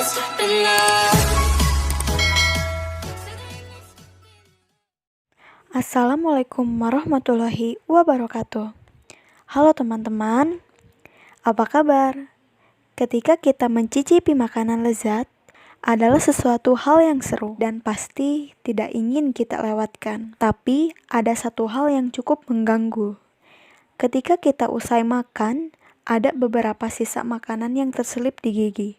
lost in love. Assalamualaikum warahmatullahi wabarakatuh. Halo teman-teman, apa kabar? Ketika kita mencicipi makanan lezat adalah sesuatu hal yang seru dan pasti tidak ingin kita lewatkan. Tapi ada satu hal yang cukup mengganggu. Ketika kita usai makan, ada beberapa sisa makanan yang terselip di gigi.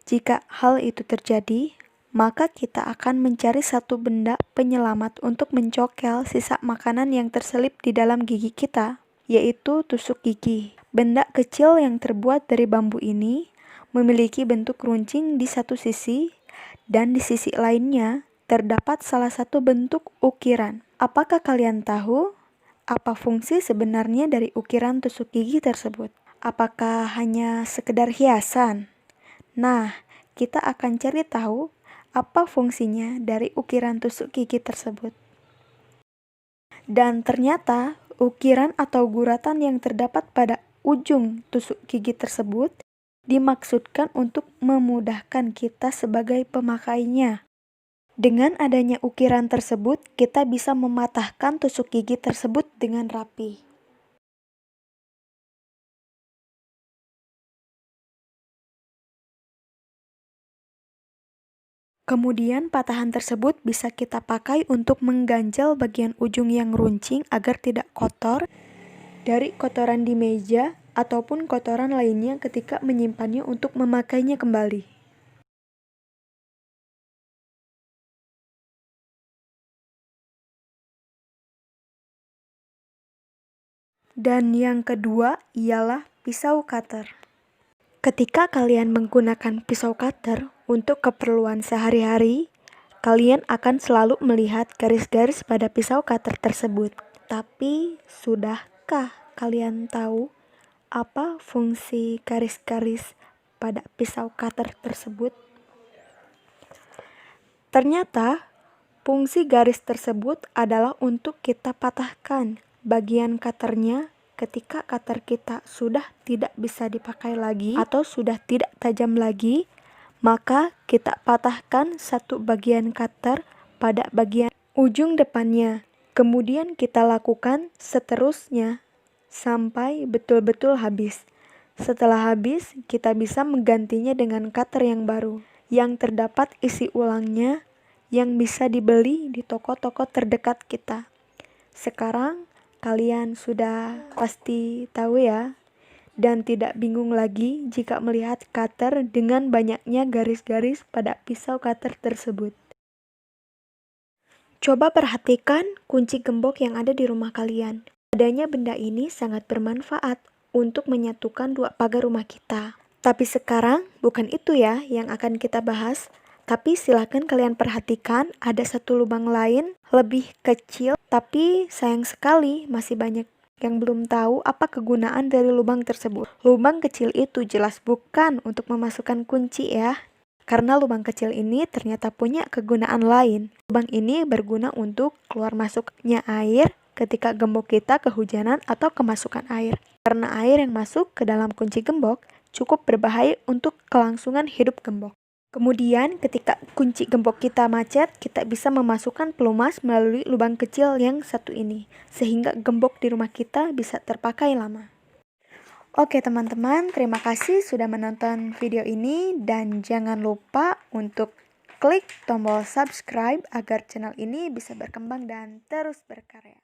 Jika hal itu terjadi, maka kita akan mencari satu benda penyelamat untuk mencokel sisa makanan yang terselip di dalam gigi kita, yaitu tusuk gigi. Benda kecil yang terbuat dari bambu ini memiliki bentuk runcing di satu sisi, dan di sisi lainnya terdapat salah satu bentuk ukiran. Apakah kalian tahu apa fungsi sebenarnya dari ukiran tusuk gigi tersebut? Apakah hanya sekedar hiasan? Nah, kita akan cari tahu apa fungsinya dari ukiran tusuk gigi tersebut. Dan ternyata, ukiran atau guratan yang terdapat pada ujung tusuk gigi tersebut dimaksudkan untuk memudahkan kita sebagai pemakainya. Dengan adanya ukiran tersebut, kita bisa mematahkan tusuk gigi tersebut dengan rapi. Kemudian patahan tersebut bisa kita pakai untuk mengganjal bagian ujung yang runcing agar tidak kotor dari kotoran di meja ataupun kotoran lainnya ketika menyimpannya untuk memakainya kembali. Dan yang kedua ialah pisau cutter. Ketika kalian menggunakan pisau cutter untuk keperluan sehari-hari, kalian akan selalu melihat garis-garis pada pisau cutter tersebut. Tapi, sudahkah kalian tahu apa fungsi garis-garis pada pisau cutter tersebut? Ternyata, fungsi garis tersebut adalah untuk kita patahkan bagian cutternya ketika cutter kita sudah tidak bisa dipakai lagi atau sudah tidak tajam lagi, maka kita patahkan satu bagian cutter pada bagian ujung depannya. Kemudian kita lakukan seterusnya sampai betul-betul habis. Setelah habis, kita bisa menggantinya dengan cutter yang baru, yang terdapat isi ulangnya, yang bisa dibeli di toko-toko terdekat kita. Sekarang, kalian sudah pasti tahu ya, dan tidak bingung lagi jika melihat cutter dengan banyaknya garis-garis pada pisau cutter tersebut. Coba perhatikan kunci gembok yang ada di rumah kalian. Adanya benda ini sangat bermanfaat untuk menyatukan dua pagar rumah kita. Tapi sekarang bukan itu ya yang akan kita bahas. Tapi silakan kalian perhatikan ada satu lubang lain lebih kecil. Tapi sayang sekali masih banyak yang belum tahu apa kegunaan dari lubang tersebut. Lubang kecil itu jelas bukan untuk memasukkan kunci ya. Karena lubang kecil ini ternyata punya kegunaan lain. Lubang ini berguna untuk keluar masuknya air ketika gembok kita kehujanan atau kemasukan air. Karena air yang masuk ke dalam kunci gembok cukup berbahaya untuk kelangsungan hidup gembok. Kemudian ketika kunci gembok kita macet, kita bisa memasukkan pelumas melalui lubang kecil yang satu ini. Sehingga gembok di rumah kita bisa terpakai lama. Oke teman-teman, terima kasih sudah menonton video ini dan jangan lupa untuk klik tombol subscribe agar channel ini bisa berkembang dan terus berkarya.